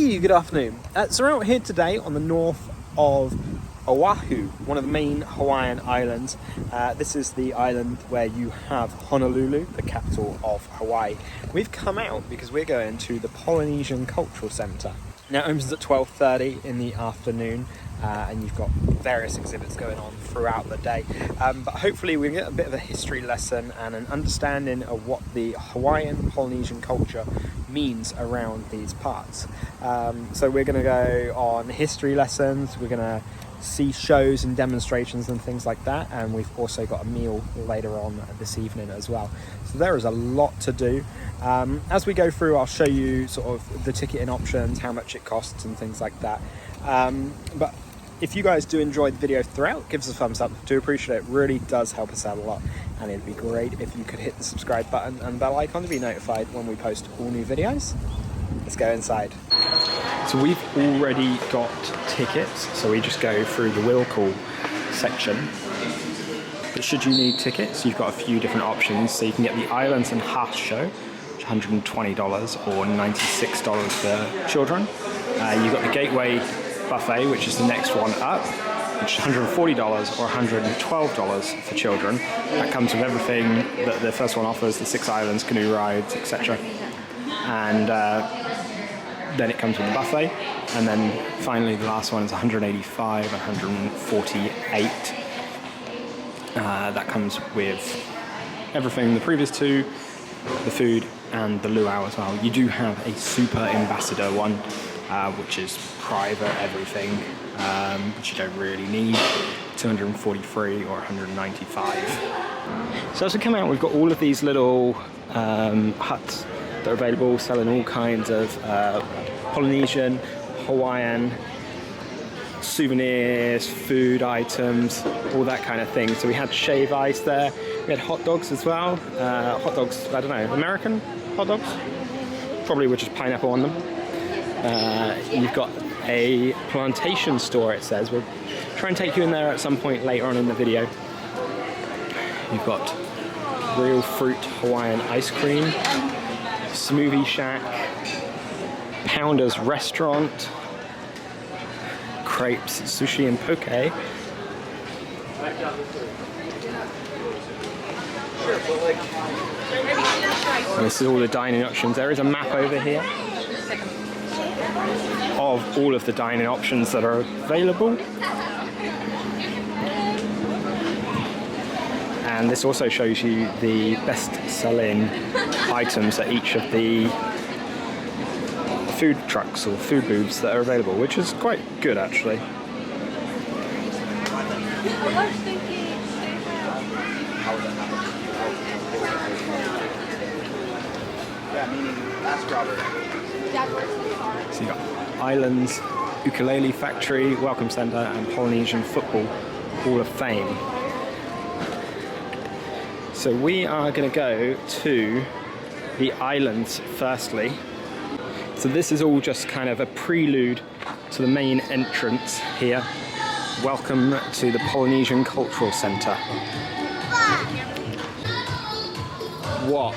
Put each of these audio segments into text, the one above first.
Hey, good afternoon. So we're out here today on the North of Oahu, one of the main Hawaiian islands. This is the island where you have Honolulu, the capital of Hawaii. We've come out because we're going to the Polynesian Cultural Center. Now it opens at 12:30 in the afternoon, and you've got various exhibits going on throughout the day. But hopefully we get a bit of a history lesson and an understanding of what the Hawaiian Polynesian culture means around these parts. So we're going to go on history lessons, we're going to see shows and demonstrations and things like that, and we've also got a meal later on this evening as well. So there is a lot to do. As we go through, I'll show you sort of the ticketing options, how much it costs and things like that. But if you guys do enjoy the video throughout, give us a thumbs up. Do appreciate it. Really does help us out a lot, and it'd be great if you could hit the subscribe button and bell icon to be notified when we post all new videos. Let's go inside. So we've already got tickets, so we just go through the will call section. But should you need tickets, you've got a few different options. So you can get the Islands and Hearths show, which is $120 or $96 for children. You've got the Gateway Buffet, which is the next one up, which is $140 or $112 for children. That comes with everything that the first one offers, the 6 islands, canoe rides, etc. And then it comes with the buffet, and then finally the last one is $185, $148. That comes with everything, the previous two, the food and the luau as well. You do have a super ambassador one, which is private everything, which you don't really need, $243 or $195. So as we come out, we've got all of these little huts that are available, selling all kinds of Polynesian, Hawaiian souvenirs, food items, all that kind of thing. So we had shave ice there. We had hot dogs as well. Hot dogs, I don't know, American hot dogs? Probably with just pineapple on them. You've got a plantation store, it says. We'll try and take you in there at some point later on in the video. You've got real fruit Hawaiian ice cream, smoothie shack, Pounder's restaurant, crepes, sushi and poke. And this is all the dining options. There is a map over here of all of the dining options that are available. And this also shows you the best-selling items at each of the food trucks or food booths that are available, which is quite good actually. So you got Islands, Ukulele Factory, Welcome Center and Polynesian Football Hall of Fame. So we are going to go to the islands firstly. So this is all just kind of a prelude to the main entrance here. Welcome to the Polynesian Cultural Center. What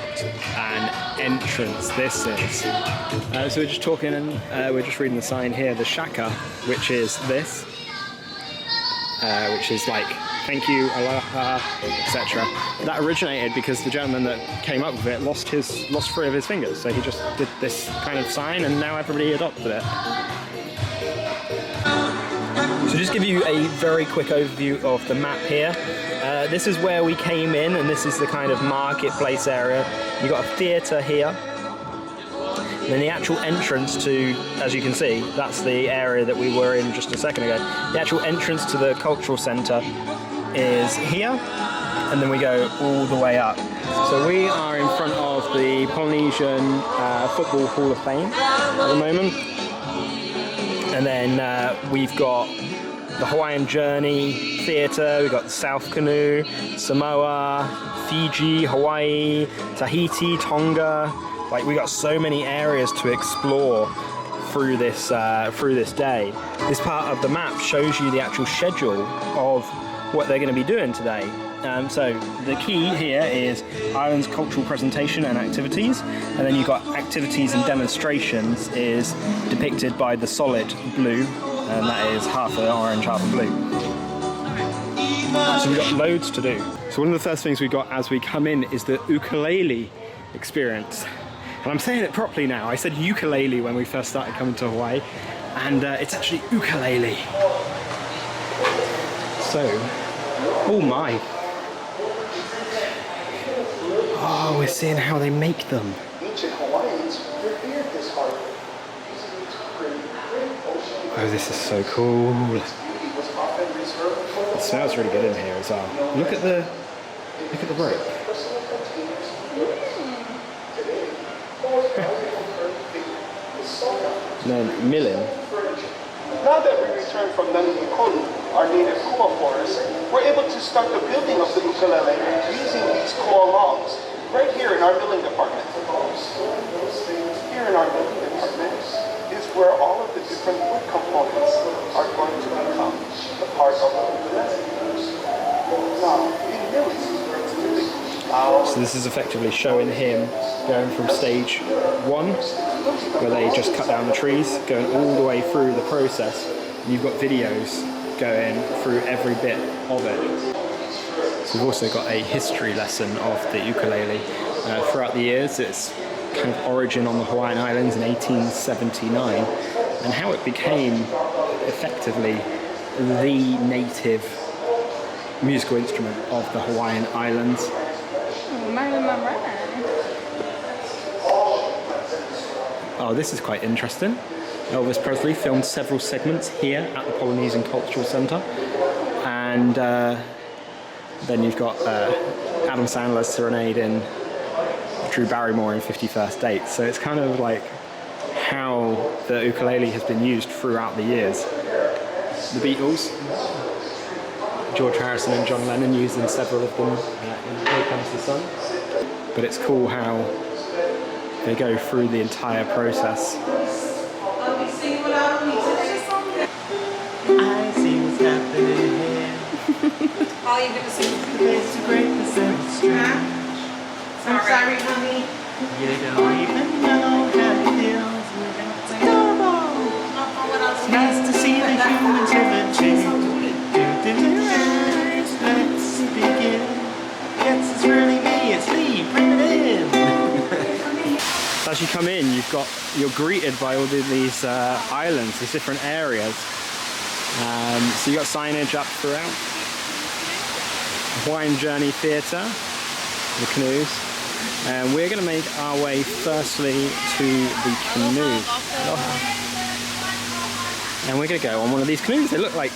an entrance this is. So we're just talking and we're just reading the sign here, the shaka, which is this, which is like thank you, aloha, etc. That originated because the gentleman that came up with it lost 3 of his fingers, so he just did this kind of sign and now everybody adopted it. So just give you a very quick overview of the map here. This is where we came in, and this is the kind of marketplace area. You've got a theatre here. And then the actual entrance to, as you can see, that's the area that we were in just a second ago. The actual entrance to the cultural centre is here, and then we go all the way up. So we are in front of the Polynesian Football Hall of Fame at the moment. And then we've got the Hawaiian Journey Theatre, we've got the South Canoe, Samoa, Fiji, Hawaii, Tahiti, Tonga. Like, we got so many areas to explore through this day. This part of the map shows you the actual schedule of what they're going to be doing today. So the key here is Ireland's cultural presentation and activities, and then you've got activities and demonstrations is depicted by the solid blue, and that is half an orange, half a blue. So we've got loads to do. So one of the first things we got as we come in is the ukulele experience. And I'm saying it properly now. I said ukulele when we first started coming to Hawaii, and it's actually ukulele. So, oh my. Oh, we're seeing how they make them. Ancient Hawaiians revered this art. Oh, this is so cool. It smells really good in here as well. Look at the rope. No, milling. Now that we return from Nanukolu, our native koa forest, we're able to start the building of the ukulele using these koa logs right here in our milling department. Here in our milling department is where all of the different wood components are going to become a part of the ukulele. Now, in milling, so this is effectively showing him going from stage 1, where they just cut down the trees, going all the way through the process. And you've got videos going through every bit of it. So we've also got a history lesson of the ukulele. Throughout the years, its kind of origin on the Hawaiian Islands in 1879, and how it became effectively the native musical instrument of the Hawaiian Islands. Oh, this is quite interesting. Elvis Presley filmed several segments here at the Polynesian Cultural Center, and then you've got Adam Sandler's serenade in Drew Barrymore in 51st Dates. So it's kind of like how the ukulele has been used throughout the years. The Beatles, George Harrison and John Lennon using several of them in Here Comes the Sun. But it's cool how they go through the entire process. I see what's happening here. All you gonna see? The place to break the seventh string. I'm sorry, honey. You don't even know how it feels without saying it's nice to see the humans of a change. Let's begin. Yes, it's really me, it's me, bring it in. As you come in, you're greeted by all these islands, these different areas. So you got signage up throughout. Hawaiian Journey Theatre, the canoes. And we're going to make our way firstly to the canoe. And we're going to go on one of these canoes. They look like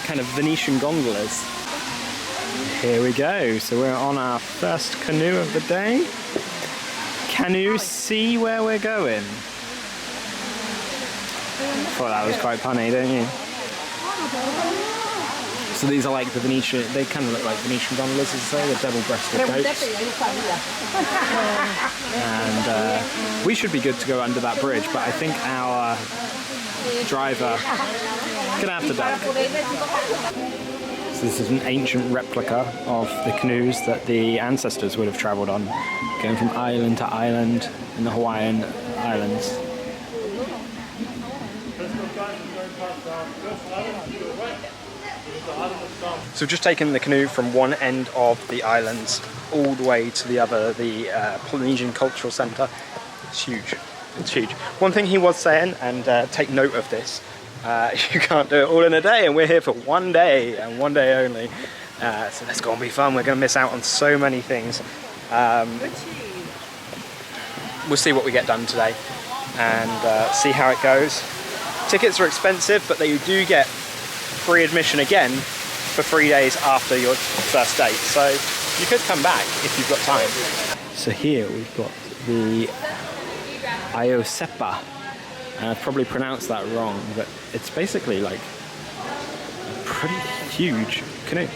kind of Venetian gondolas. Here we go. So we're on our first canoe of the day. Can you see where we're going? Thought that was quite funny, don't you? So these are like the Venetian, they kind of look like Venetian gondolas, as I say, they're double-breasted boats. And we should be good to go under that bridge, but I think our driver is going to have to duck. So this is an ancient replica of the canoes that the ancestors would have travelled on, going from island to island in the Hawaiian Islands. So we've just taken the canoe from one end of the islands all the way to the other, the Polynesian Cultural Center. It's huge. It's huge. One thing he was saying, and take note of this, you can't do it all in a day, and we're here for one day and one day only. So that's going to be fun. We're going to miss out on so many things. We'll see what we get done today and see how it goes. Tickets are expensive, but they do get free admission again for 3 days after your first date. So you could come back if you've got time. So here we've got the Aotearoa. I've probably pronounced that wrong, but it's basically like a pretty huge canoe.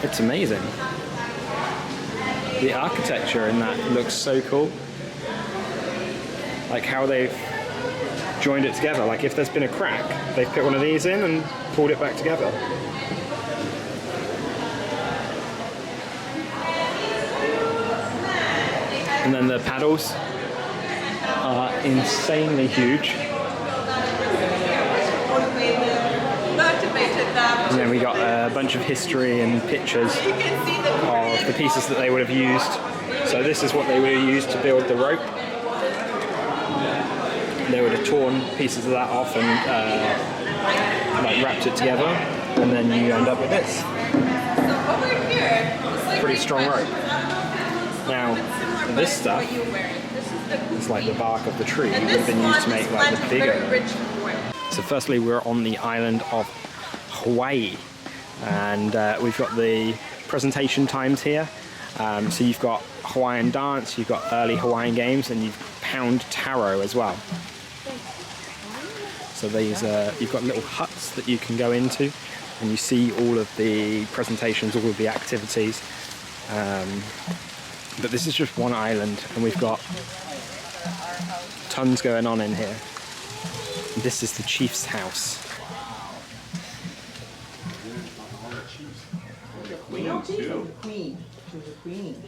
It's amazing. The architecture in that looks so cool. Like how they've joined it together. Like if there's been a crack, they've put one of these in and pulled it back together. And then the paddles are insanely huge. And then we got a bunch of history and pictures of the pieces that they would have used. So this is what they would have used to build the rope. They would have torn pieces of that off and like wrapped it together, and then you end up with this. Pretty strong rope. Now, this stuff is like the bark of the tree. It would have been used to make like the bigger rope. So firstly, we're on the island of Hawaii, and we've got the presentation times here. So you've got Hawaiian dance, you've got early Hawaiian games, and you've pound taro as well. So these, you've got little huts that you can go into, and you see all of the presentations, all of the activities. But this is just one island, and we've got tons going on in here. This is the chief's house. Queen too. Queen. She was a queen.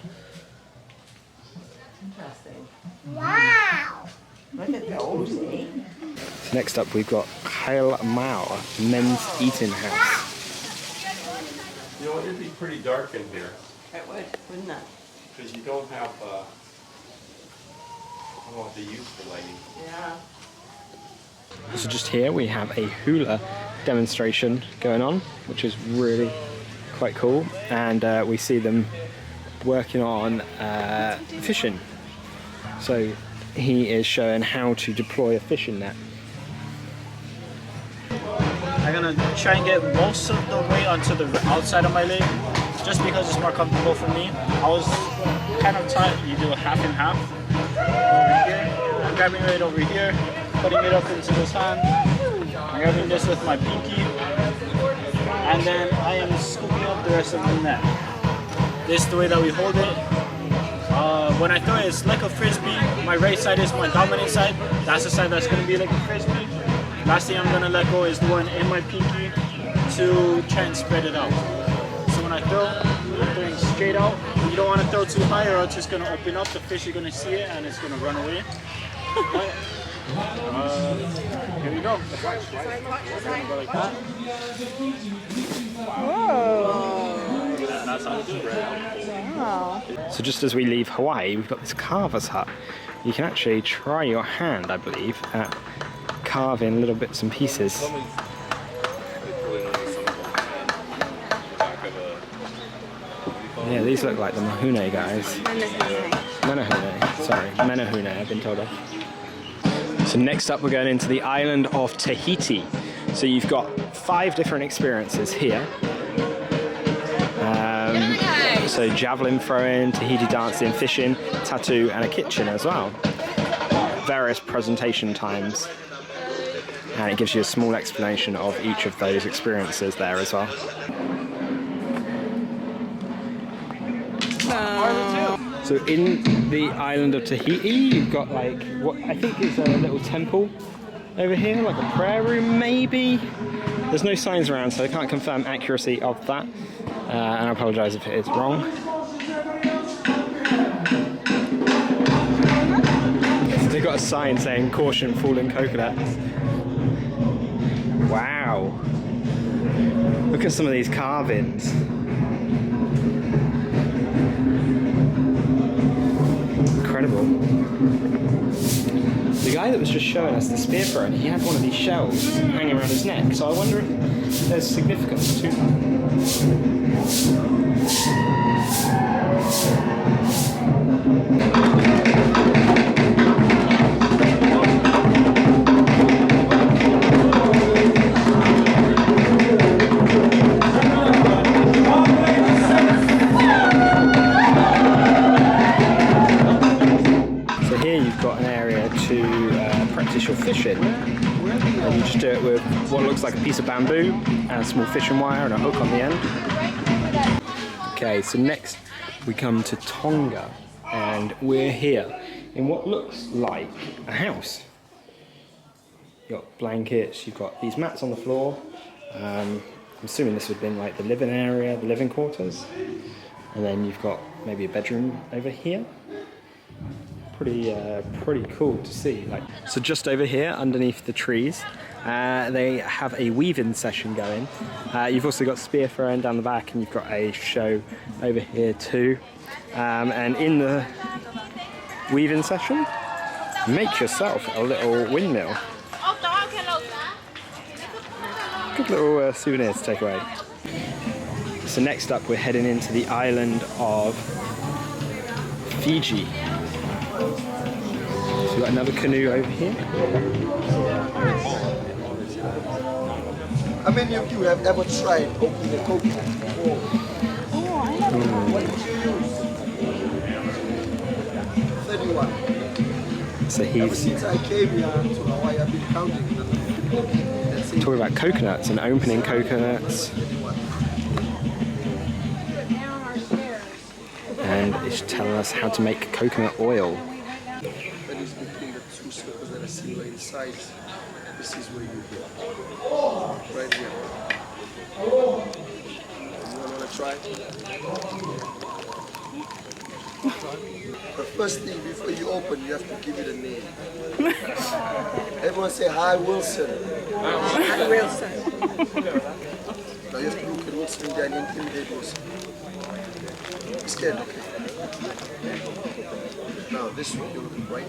Interesting. Wow. Look at those, eh? So next up we've got Hail Mao, men's eating house. You know, it'd be pretty dark in here It would, wouldn't it? because you don't have, I don't know what they use for lighting. Yeah. So just here we have a hula demonstration going on, which is really quite cool, and we see them working on fishing. So he is showing how to deploy a fishing net. I'm gonna try and get most of the way onto the outside of my leg, just because it's more comfortable for me. I was kind of tight. You do a half and half over here. I'm grabbing it over here, putting it up into this hand. I'm grabbing this with my pinky, and then I am scooping up the rest of the net. This is the way that we hold it. When I throw it, it's like a frisbee. My right side is my dominant side. That's the side that's going to be like a frisbee. Last thing I'm going to let go is the one in my pinky to try and spread it out. So when I throw, I'm throwing straight out. You don't want to throw too high or it's just going to open up. The fish are going to see it and it's going to run away. Here we go. Go like that. Whoa. That's how you do it. Wow. So just as we leave Hawaii, we've got this carver's hut. You can actually try your hand, I believe, at carving little bits and pieces. Yeah, these look like the Mahune guys. Menahune, sorry, Menahune, I've been told of. So next up we're going into the island of Tahiti. So you've got 5 different experiences here. So javelin throwing, Tahiti dancing, fishing, tattoo, and a kitchen as well. Various presentation times. And it gives you a small explanation of each of those experiences there as well. So in the island of Tahiti, you've got like what I think is a little temple over here, like a prayer room maybe. There's no signs around, so I can't confirm accuracy of that. And I apologise if it is wrong. They've got a sign saying caution fallen coconuts. Wow. Look at some of these carvings. Incredible. The guy that was just showing us the spear throwing, he had one of these shells hanging around his neck, so I wonder if there's significance to that. So here you've got an area to practice your fishing. And you just do it with what looks like a piece of bamboo and a small fishing wire and a hook on the end. Okay, so next we come to Tonga, and we're here in what looks like a house. You've got blankets, you've got these mats on the floor. I'm assuming this would have been like the living area, the living quarters. And then you've got maybe a bedroom over here. Pretty cool to see. So just over here, underneath the trees, they have a weaving session going. You've also got spear throwing down the back, and you've got a show over here too. And in the weaving session, make yourself a little windmill. Good little souvenir to take away. So next up, we're heading into the island of Fiji. So we've got another canoe over here. How many of you have ever tried opening a coconut? What did you use? 31. So Ever he's since I came here to Hawaii, I've been counting. talking about coconuts and opening coconuts. And it's telling us how to make coconut oil. That is between the two circles that I see right inside. This is where you get. Right here. You want to try? The first thing before you open, you have to give it a name. Everyone say, hi, Wilson. Hi, Wilson. Now you have to look at Wilson there and intimidate Wilson. Be scared, okay? Now this one, you look right.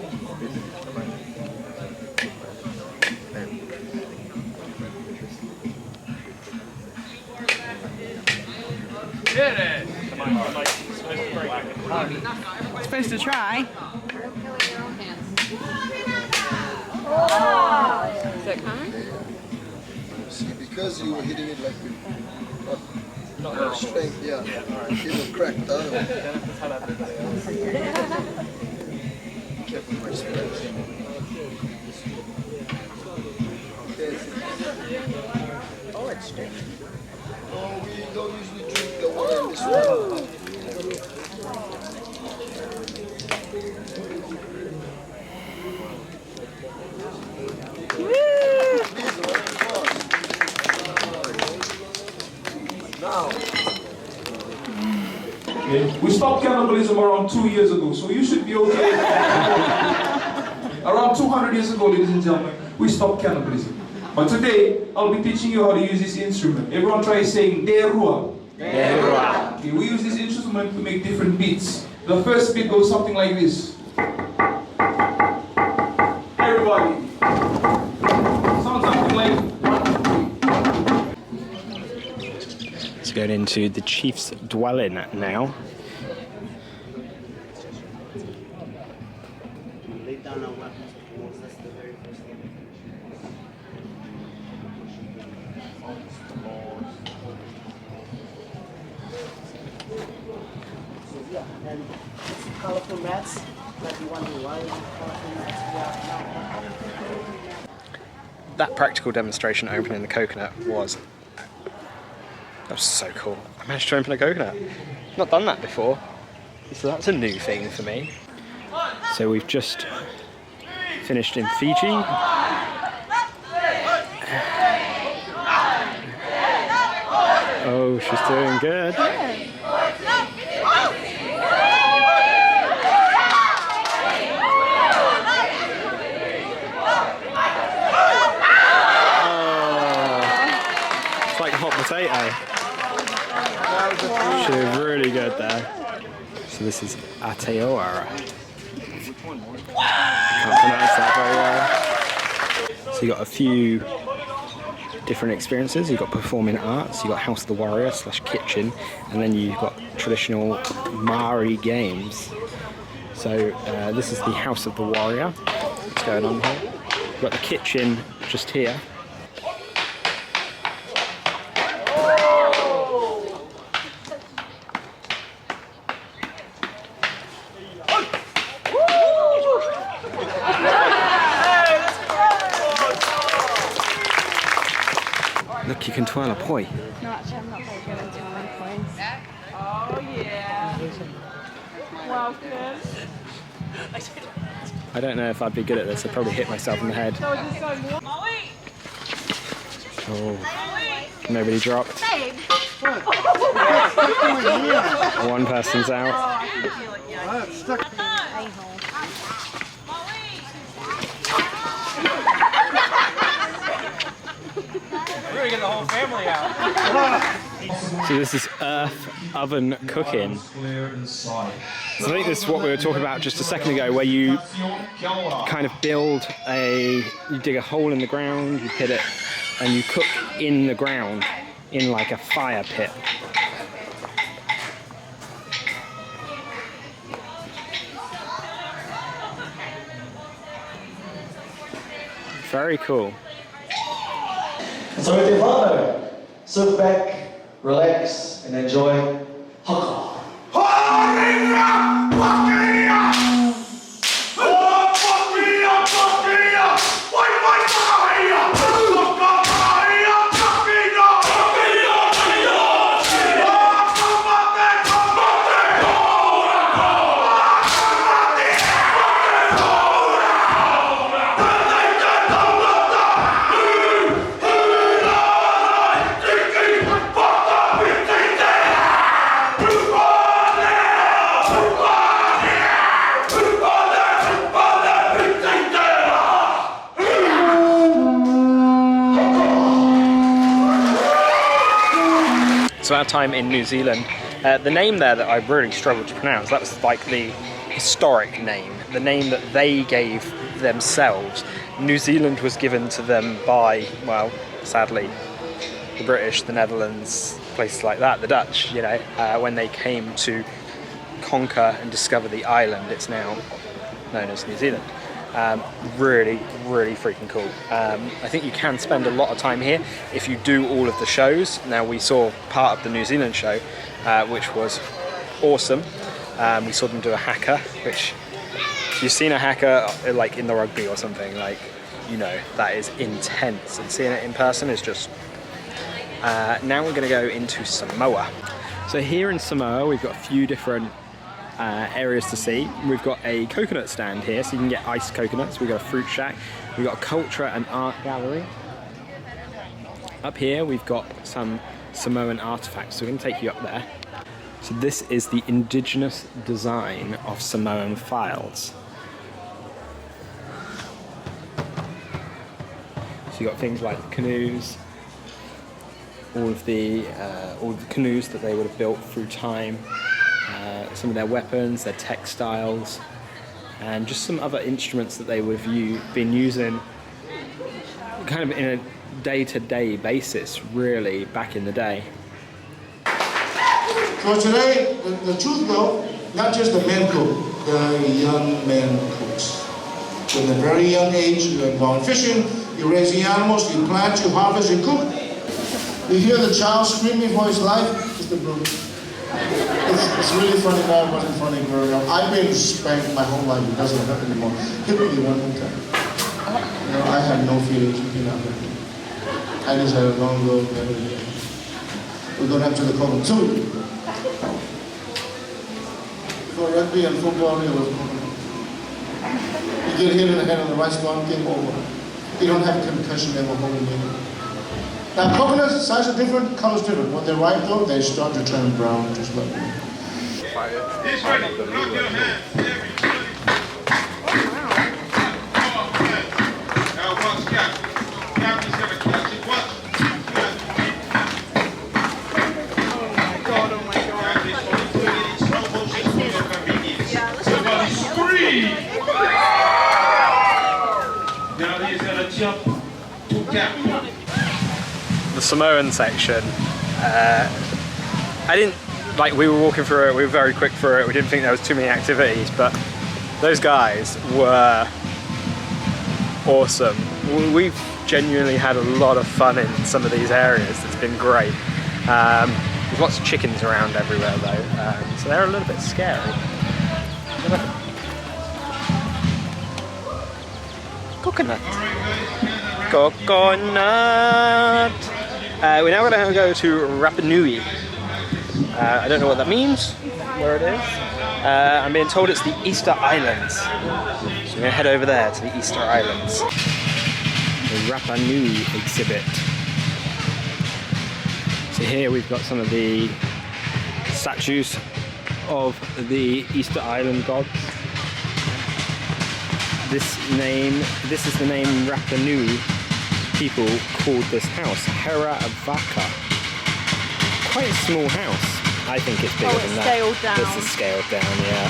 Supposed to try. Is it coming? See, because you were hitting it like with not strength, yeah. It will crack the other one. Careful with my spreads. Oh, it's straight. No, we don't usually drink the wine this way. Now. We stopped cannibalism around 2 years ago, so you should be okay. Around 200 years ago, ladies and gentlemen, we stopped cannibalism. But today, I'll be teaching you how to use this instrument. Everyone try saying derua. Derua. Okay, we use this instrument to make different beats. The first beat goes something like this. Everybody. Sounds something like 1, 2, 3. Let's go into the chief's dwelling now. Lay down our weapons. That's the very first thing. So yeah, and colorful mats. Like you wonder why colorful mats? Yeah. That practical demonstration opening the coconut was so cool. I managed to open a coconut. Not done that before, so that's a new thing for me. So we've just finished in Fiji. Oh, she's doing good. It's like a hot potato. She did really good there. So this is Aotearoa. I can't pronounce that very well. So you got a few different experiences. You've got performing arts, you've got House of the Warrior / kitchen, and then you've got traditional Maori games. So this is the House of the Warrior. What's going on here? You've got the kitchen just here. Look, you can twirl a poi. No, actually, I'm not very good at twirling points. Oh, yeah. Welcome. I don't know if I'd be good at this. I'd probably hit myself in the head. Oh, nobody dropped. One person's out. We're gonna get the whole family out. So this is earth oven cooking. So I think this is what we were talking about just a second ago, where you kind of you dig a hole in the ground, you pit it, and you cook in the ground in like a fire pit. Very cool. So with your partner, sit back, relax, and enjoy Haka. So our time in New Zealand, the name there that I really struggled to pronounce, that was like the historic name, the name that they gave themselves. New Zealand was given to them by, well, sadly, the British, the Netherlands, places like that, the Dutch, you know, when they came to conquer and discover the island. It's now known as New Zealand. Really, really freaking cool. I think you can spend a lot of time here if you do all of the shows. Now, we saw part of the New Zealand show, which was awesome. We saw them do a haka, which, if you've seen a haka like in the rugby or something, like, you know, that is intense, and seeing it in person is just... now we're going to go into Samoa. So here in Samoa, we've got a few different areas to see. We've got a coconut stand here, so you can get iced coconuts. We've got a fruit shack. We've got a culture and art gallery. Up here, we've got some Samoan artifacts, so we're going to take you up there. So this is the indigenous design of Samoan files. So you've got things like canoes, all of the canoes that they would have built through time. Some of their weapons, their textiles, and just some other instruments that they would have been using kind of in a day-to-day basis, really, back in the day. So today, the truth though, not just the men cook, the young men cooks. From a very young age, you're involved in fishing, you raise the animals, you plant, you harvest, you cook. You hear the child screaming for his life, it's the broom. It's really funny now, it wasn't funny growing up. I've been spanked my whole life, it doesn't hurt anymore. Hit me one time. You know, I had no feelings, you know. I just had a long road there. We're going up to the cover too. For rugby and football, it was you get hit in the head on the right squad, game over. You don't have concussion, they were holding you. Now coconuts, size are different, colors different. When they're ripe though, they start to turn brown, just like that. He's ready. Drop your hands. Now watch Captain. Captain's gonna catch it. Watch. Oh my god. Captain's going to do it in slow motion for your convenience. Somebody scream! Now he's gonna jump to Captain. The Samoan section, I didn't, like, we were walking through it, we were very quick through it, we didn't think there was too many activities, but those guys were awesome. We've genuinely had a lot of fun in some of these areas. It's been great. There's lots of chickens around everywhere though, so they're a little bit scary. Coconut. Coconut. We're now going to go to Rapa Nui. I don't know what that means, where it is. I'm being told it's the Easter Islands. So we're going to head over there to the Easter Islands. The Rapa Nui exhibit. So here we've got some of the statues of the Easter Island gods. This is the name Rapa Nui people called this house, Hera Vaka. Quite a small house. I think it's bigger than that. Scaled down. This is scaled down, yeah.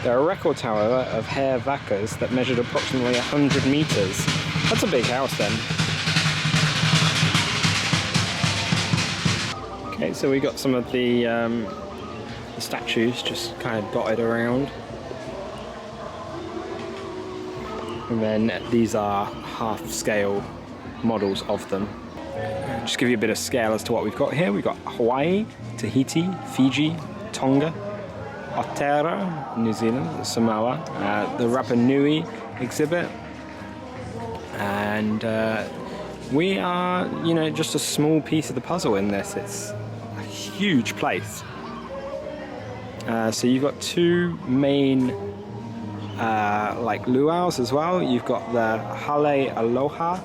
There are records, however, of Hera Vakas that measured approximately 100 meters. That's a big house then. Okay, so we got some of the statues just kind of dotted around. And then these are half-scale models of them. Just give you a bit of scale as to what we've got here. We've got Hawaii, Tahiti, Fiji, Tonga, Aotearoa New Zealand, Samoa, the Rapa Nui exhibit, and we are, you know, just a small piece of the puzzle in this. It's a huge place. So you've got two main like luau's as well. You've got the Hale Aloha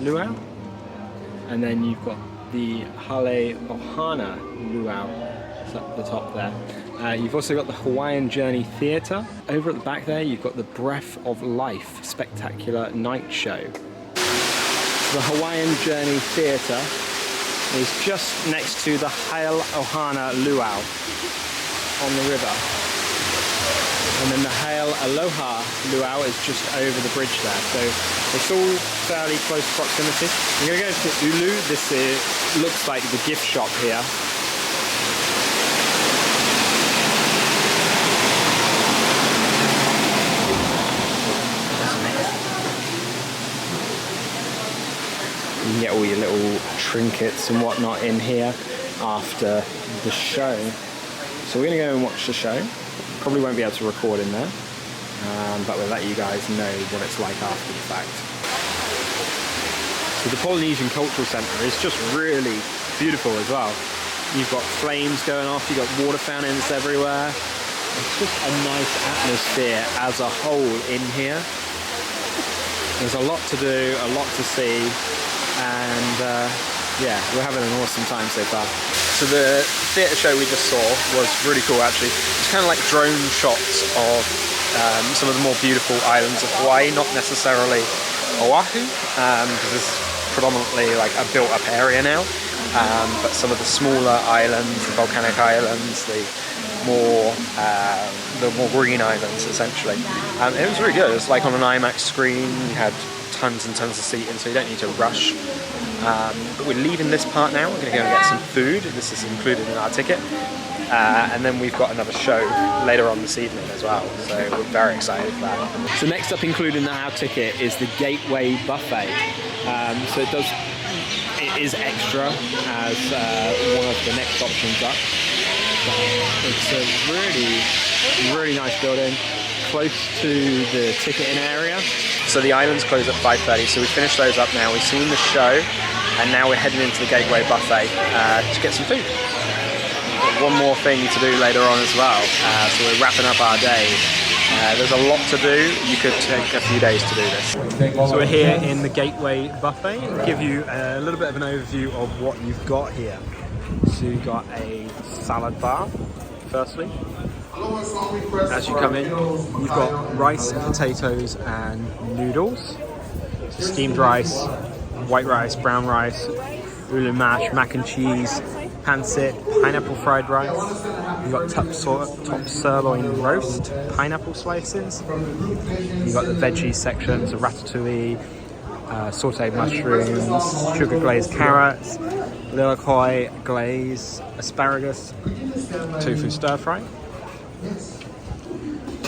luau, and then you've got the Hale Ohana luau. It's up the top there. You've also got the Hawaiian Journey Theatre. Over at the back there, you've got the Breath of Life spectacular night show. The Hawaiian Journey Theatre is just next to the Hale Ohana luau on the river. And then the Hale Aloha luau is just over the bridge there. So it's all fairly close proximity. I'm going to go to Ulu. This looks like the gift shop here. You can get all your little trinkets and whatnot in here after the show. So we're going to go and watch the show. Probably won't be able to record in there, but we'll let you guys know what it's like after the fact. So the Polynesian Cultural Center is just really beautiful as well. You've got flames going off, you've got water fountains everywhere. It's just a nice atmosphere as a whole in here. There's a lot to do, a lot to see, and yeah, we're having an awesome time so far. So the theatre show we just saw was really cool actually. It's kind of like drone shots of some of the more beautiful islands of Hawaii, not necessarily Oahu, because this is predominantly like a built-up area now, but some of the smaller islands, the volcanic islands, the more green islands essentially. It was really good. It was like on an IMAX screen. You had tons and tons of seating, so you don't need to rush. But we're leaving this part now. We're going to go and get some food. This is included in our ticket. And then we've got another show later on this evening as well. So we're very excited for that. So next up included in our ticket is the Gateway Buffet. So it is extra as one of the next options up. It's a really nice building, close to the ticketing area. So the islands close at 5:30, so we finished those up now. We've seen the show, and now we're heading into the Gateway Buffet to get some food. We've got one more thing to do later on as well, so we're wrapping up our day. There's a lot to do. You could take a few days to do this. So we're here in the Gateway Buffet. I'll give you a little bit of an overview of what you've got here. So you've got a salad bar, firstly. As you come in, you've got rice, potatoes and noodles. So steamed rice, white rice, brown rice, ulu mash, mac and cheese, pancit, pineapple fried rice. You've got top sirloin roast, pineapple slices. You've got the veggie section, so ratatouille, sauteed mushrooms, sugar glazed carrots, lilakoi glaze, asparagus, tofu stir fry.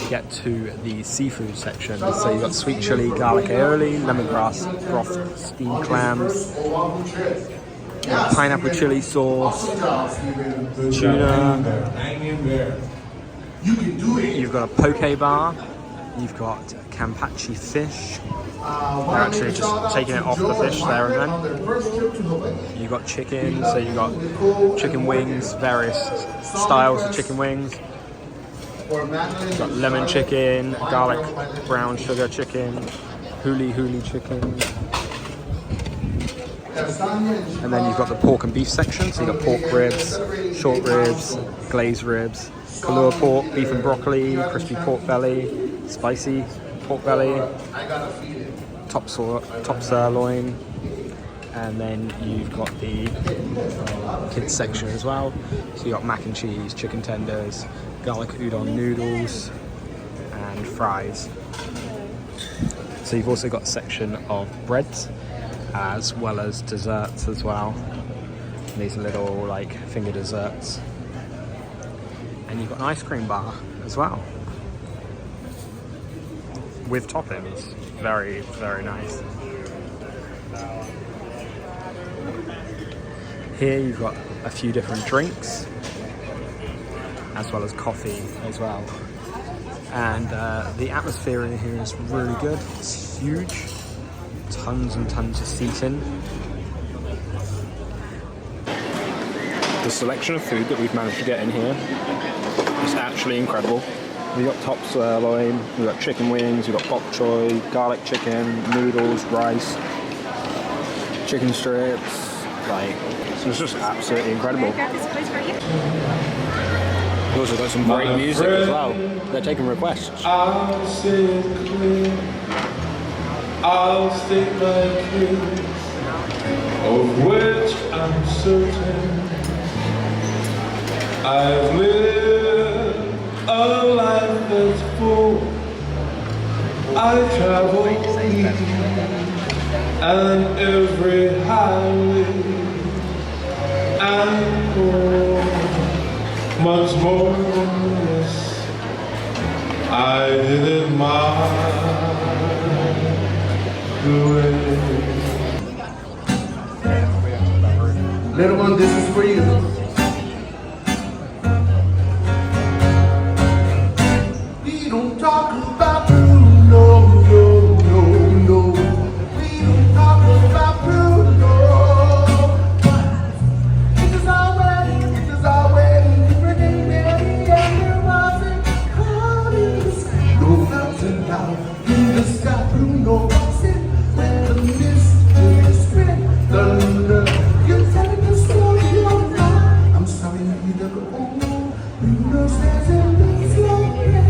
Get to the seafood section, so you've got sweet chili, garlic aioli, lemongrass broth, steamed clams, pineapple chili sauce, tuna. You've got a poke bar. You've got kampachi fish. They're actually just taking it off the fish there and then. You've got chicken, so you've got chicken wings, various styles of chicken wings. Got lemon chicken, garlic brown sugar chicken, huli chicken. And then you've got the pork and beef section, so you've got pork ribs, short ribs, glazed ribs, kalua pork, beef and broccoli, crispy pork belly, spicy pork belly, top sirloin, and then you've got the kids section as well. So you've got mac and cheese, chicken tenders, garlic udon noodles, and fries. So you've also got a section of breads, as well as desserts as well. These little like finger desserts. And you've got an ice cream bar as well, with toppings. Very, very nice. Here you've got a few different drinks, as well as coffee as well. And the atmosphere in here is really good. It's huge. Tons and tons of seating. The selection of food that we've managed to get in here is actually incredible. We've got top sirloin, we've got chicken wings, we've got bok choy, garlic chicken, noodles, rice, chicken strips, like, so it's just absolutely incredible. We've also got some great music as well. They're taking requests. I'll say it clear, I'll state my case, of which I'm certain. I've lived a life that's full. I travel easy, and every highway and more, much more than this. I didn't mind the way. Little one, this is for you. We don't talk about Bruno, no, no, no. We don't talk about Bruno. It is our wedding, it is our wedding. We're getting married and we're rising cloud in the sky. No mountain down in the sky, Bruno walks in with the mystery spread. Thunder, you're telling the story of life. I'm sorry, you never own. Bruno says it looks like rain.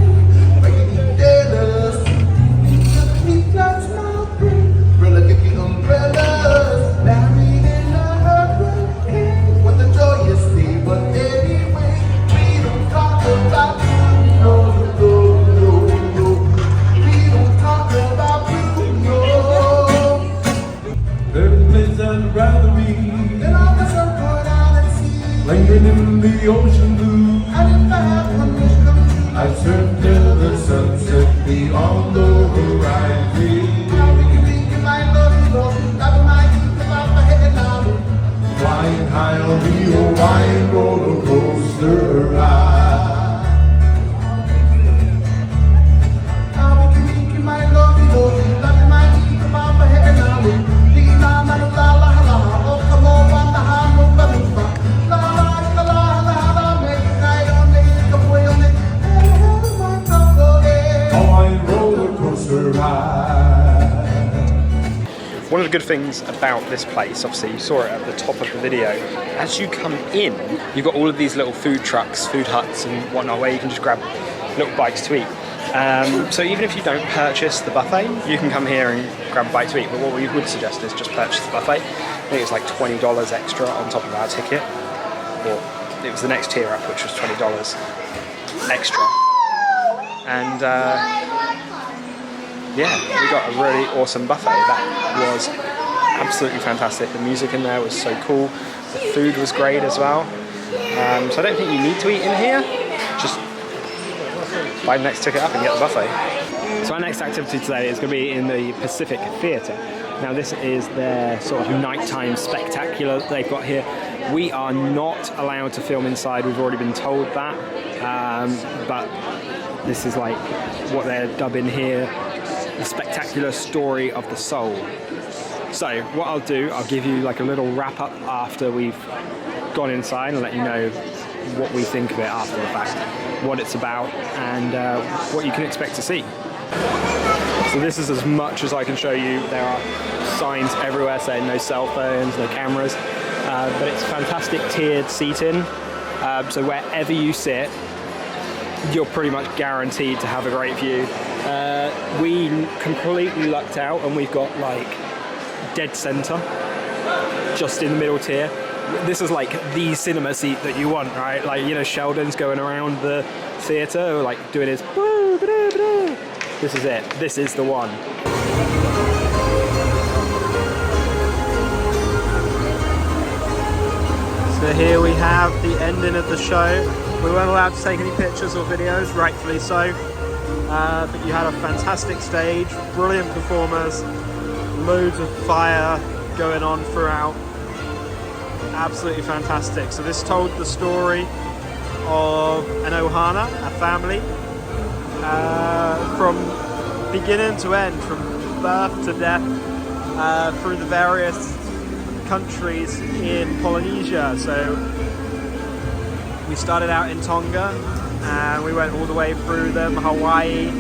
Lingering in the ocean blue, I surf till the sunset beyond the horizon. Flying high on the Hawaiian roller coaster ride. One of the good things about this place, obviously you saw it at the top of the video, as you come in, you've got all of these little food trucks, food huts and whatnot, where you can just grab little bites to eat. So even if you don't purchase the buffet, you can come here and grab a bite to eat. But what we would suggest is just purchase the buffet. I think it's like $20 extra on top of our ticket. Or it was the next tier up, which was $20 extra. And yeah, we got a really awesome buffet. That was absolutely fantastic. The music in there was so cool. The food was great as well. So I don't think you need to eat in here. Just buy the next ticket up and get the buffet. So our next activity today is going to be in the Pacific Theatre. Now this is their sort of nighttime spectacular that they've got here. We are not allowed to film inside. We've already been told that. But this is like what they're dubbing here, the spectacular story of the soul. So what I'll do, I'll give you like a little wrap up after we've gone inside and let you know what we think of it after the fact, what it's about, and what you can expect to see. So this is as much as I can show you. There are signs everywhere saying no cell phones, no cameras, but it's fantastic tiered seating. So wherever you sit, you're pretty much guaranteed to have a great view. We completely lucked out and we've got like dead center, just in the middle tier. This is like the cinema seat that you want, right? Like, you know, Sheldon's going around the theatre, like doing his woo, ba-da, ba-da. This is it. This is the one. So here we have the ending of the show. We weren't allowed to take any pictures or videos, rightfully so. But you had a fantastic stage, brilliant performers, loads of fire going on throughout. Absolutely fantastic. So this told the story of an ohana, a family, from beginning to end, from birth to death, through the various countries in Polynesia. So we started out in Tonga and we went all the way through them, Hawaii,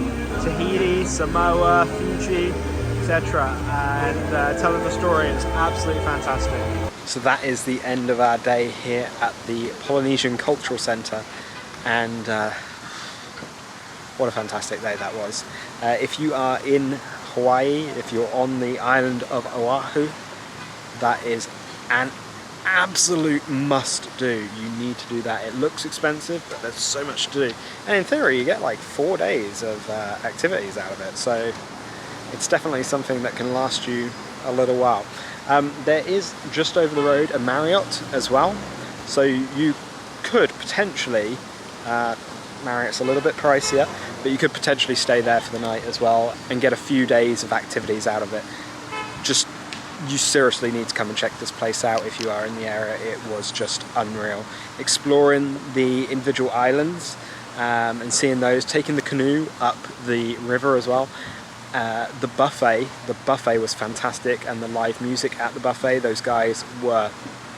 Tahiti, Samoa, Fiji, etc. And telling the story is absolutely fantastic. So that is the end of our day here at the Polynesian Cultural Center, and what a fantastic day that was. If you are in Hawaii, if you're on the island of Oahu, that is an absolute must do. You need to do that. It looks expensive, but there's so much to do. And in theory, you get like 4 days of activities out of it. So it's definitely something that can last you a little while. There is just over the road a Marriott as well. So you could potentially, Marriott's a little bit pricier, but you could potentially stay there for the night as well and get a few days of activities out of it. Just, you seriously need to come and check this place out if you are in the area. It was just unreal. Exploring the individual islands and seeing those, taking the canoe up the river as well. The buffet was fantastic, and the live music at the buffet, those guys were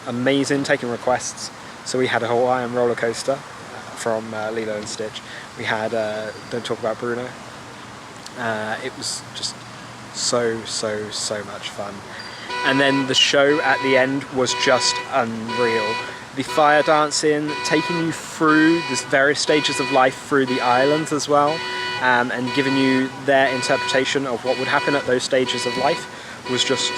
amazing, taking requests. So we had a Hawaiian roller coaster from Lilo and Stitch. We had Don't Talk About Bruno. It was just so much fun. And then the show at the end was just unreal. The fire dancing, taking you through the various stages of life through the islands as well, and giving you their interpretation of what would happen at those stages of life was just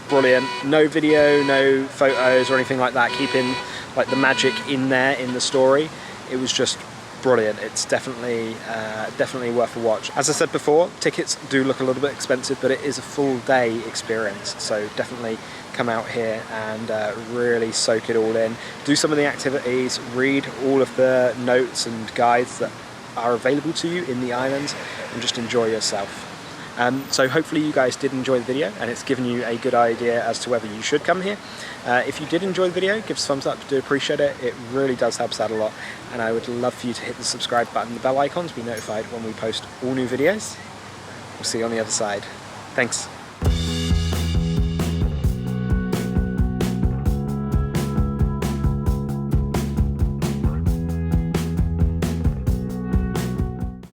brilliant. No video, no photos or anything like that, keeping like the magic in there in the story. It was just brilliant. It's definitely worth a watch. As I said before, tickets do look a little bit expensive, but it is a full day experience, so definitely come out here and really soak it all in. Do some of the activities, read all of the notes and guides that are available to you in the islands, and just enjoy yourself. So hopefully you guys did enjoy the video and it's given you a good idea as to whether you should come here. If you did enjoy the video, give us a thumbs up. I do appreciate it. It really does help us out a lot, and I would love for you to hit the subscribe button and the bell icon to be notified when we post all new videos. We'll see you on the other side. Thanks.